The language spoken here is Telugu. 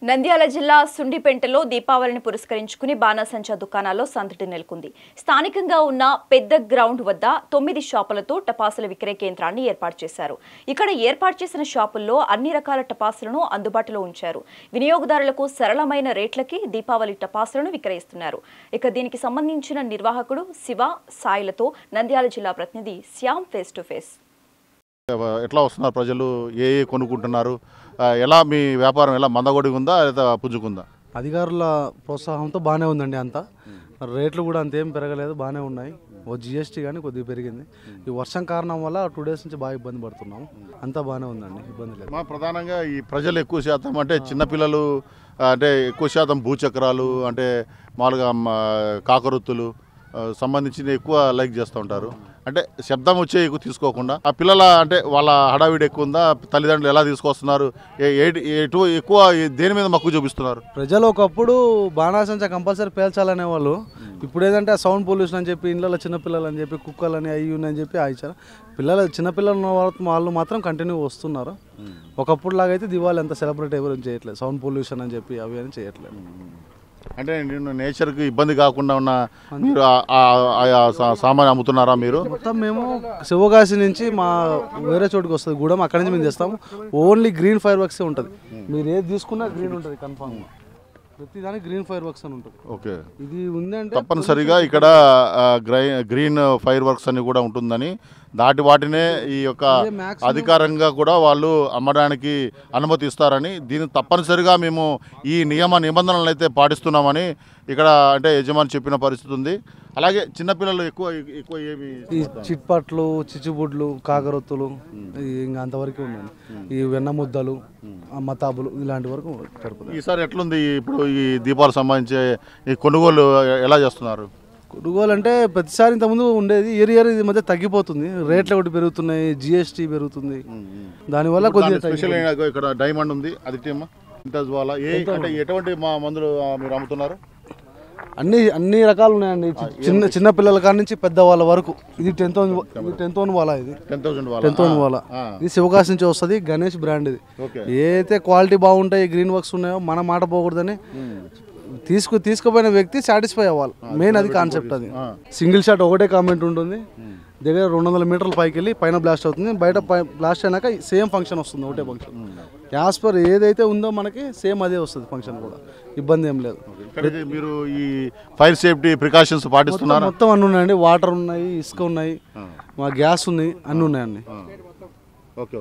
నంద్యాల జిల్లా సుండిపెంటలో దీపావళిని పురస్కరించుకుని బాణాసంచా దుకాణాల్లో సందడి నెలకొంది. స్థానికంగా ఉన్న పెద్ద గ్రౌండ్ వద్ద 9 షాపులతో టపాసుల విక్రయ కేంద్రాన్ని ఏర్పాటు చేశారు. ఇక్కడ ఏర్పాటు చేసిన షాపుల్లో అన్ని రకాల టపాసులను అందుబాటులో ఉంచారు. వినియోగదారులకు సరళమైన రేట్లకి దీపావళి టపాసులను విక్రయిస్తున్నారు. ఇక దీనికి సంబంధించిన నిర్వాహకుడు శివ సాయిలతో నంద్యాల జిల్లా ప్రతినిధి శ్యామ్ ఫేస్ టు ఫేస్. ఎట్లా వస్తున్నారు ప్రజలు, ఏ కొనుక్కుంటున్నారు, ఎలా మీ వ్యాపారం ఎలా మందగొడిగా ఉందా లేదా పుంజుకుందా? అధికారుల ప్రోత్సాహంతో బాగానే ఉందండి. అంతా రేట్లు కూడా అంతేం పెరగలేదు, బాగానే ఉన్నాయి. జిఎస్టీ కానీ కొద్దిగా పెరిగింది. ఈ వర్షం కారణం వల్ల 2 డేస్ నుంచి బాగా ఇబ్బంది పడుతున్నాము. అంతా బాగానే ఉందండి, ఇబ్బంది లేదు. ప్రధానంగా ఈ ప్రజలు ఎక్కువ శాతం అంటే చిన్నపిల్లలు, అంటే ఎక్కువ శాతం భూచక్రాలు, అంటే మామూలుగా కాకరొత్తులు సంబంధించిన ఎక్కువ లైక్ చేస్తూ ఉంటారు. అంటే శబ్దం వచ్చే ఎక్కువ తీసుకోకుండా ఆ పిల్లల అంటే వాళ్ళ హడావిడి ఎక్కువ ఉందా, తల్లిదండ్రులు ఎలా తీసుకొస్తున్నారు, ఎక్కువ దేని మీద మక్కువ చూపిస్తున్నారు? ప్రజలు ఒకప్పుడు బాణాసంచా కంపల్సరీ పేల్చాలనే వాళ్ళు. ఇప్పుడు ఏదంటే సౌండ్ పొల్యూషన్ అని చెప్పి ఇంట్లో చిన్నపిల్లలు అని చెప్పి కుక్కలని అయ్యి అని చెప్పి ఆయిచారు. చిన్నపిల్లలు ఉన్న వాళ్ళు మాత్రం కంటిన్యూ వస్తున్నారు. ఒకప్పుడు లాగైతే దివాళీ అంత సెలబ్రేట్ ఎవరు చేయట్లేదు, సౌండ్ పొల్యూషన్ అని చెప్పి అవి అని చేయట్లేదు. అంటే నేను నేచర్కి ఇబ్బంది కాకుండా ఉన్న మీరు సామాన్ అమ్ముతున్నారా మీరు? మొత్తం మేము శివకాశి నుంచి మా వేరే చోటుకి వస్తుంది గూడెం, అక్కడి నుంచి మేము తెస్తాము. ఓన్లీ గ్రీన్ ఫైర్ వర్క్సే ఉంటుంది. మీరు ఏది తీసుకున్నా గ్రీన్ ఉంటుంది కన్ఫామ్గా. ప్రతి దానికి గ్రీన్ ఫైర్ వర్క్స్ అని ఉంటుంది. ఓకే, ఇది ఉందంటే తప్పనిసరిగా ఇక్కడ గ్రీన్ ఫైర్ వర్క్స్ అని కూడా ఉంటుందని వాటినే ఈ యొక్క అధికారంగా కూడా వాళ్ళు అమ్మడానికి అనుమతి ఇస్తారని, దీన్ని తప్పనిసరిగా మేము ఈ నిబంధనలను అయితే పాటిస్తున్నామని ఇక్కడ అంటే యజమాని చెప్పిన పరిస్థితి ఉంది. అలాగే చిన్నపిల్లలు ఎక్కువ ఏమి ఈ చిట్పట్లు, చిచ్చుబుడ్లు, కాకరొత్తులు ఇంకా అంతవరకు ఉన్నాయి. ఈ వెన్న ముద్దలు, మతాబులు ఇలాంటి వరకు జరుపుతారు. ఈసారి ఎట్లుంది ఇప్పుడు ఈ దీపావళి సంబంధించి ఈ కొనుగోలు ఎలా చేస్తున్నారు? కొనుగోలు అంటే ప్రతిసారి ఇంతకుముందు ఉండేది, ఇయర్ ఇది మధ్య తగ్గిపోతుంది. రేట్లు ఒకటి పెరుగుతున్నాయి, జిఎస్టీ పెరుగుతుంది. దానివల్ల కొద్దిగా స్పెషల్ ఇక్కడ డైమండ్ ఉంది, అది ఎటువంటి మందులు మీరు అమ్ముతున్నారు? అన్ని రకాలు ఉన్నాయండి. చిన్న పిల్లల కాడ నుంచి పెద్దవాళ్ళ వరకు. ఇది 10,000 వాలా, ఇది 10,000 వాలా. ఇది శివకాశి నుంచి వస్తుంది, గణేష్ బ్రాండ్. ఇది ఏదైతే క్వాలిటీ బాగుంటాయి, గ్రీన్ వర్క్స్ ఉన్నాయో మన మాట పోకూడదని తీసుకుపోయిన వ్యక్తి సాటిస్ఫై అవ్వాలి. మెయిన్ అది కాన్సెప్ట్. అది సింగిల్ షాట్ ఒకటే కామెంట్ ఉంటుంది. దగ్గర 200 మీటర్ల పైకి వెళ్ళి పైన బ్లాస్ట్ అవుతుంది, బయట బ్లాస్ట్ అయినాక సేమ్ ఫంక్షన్ వస్తుంది, ఒకటే ఫంక్షన్. యాజ్ పర్ ఏదైతే ఉందో మనకి సేమ్ అదే వస్తుంది ఫంక్షన్ కూడా, ఇబ్బంది ఏం లేదు. మీరు ఈ ఫైర్ సేఫ్టీ ప్రికాషన్స్ పాటిస్తున్నారు? మొత్తం అన్నీ ఉన్నాయండి. వాటర్ ఉన్నాయి, ఇసుక ఉన్నాయి, మా గ్యాస్ ఉన్నాయి, అన్నీ ఉన్నాయండి. ఓకే.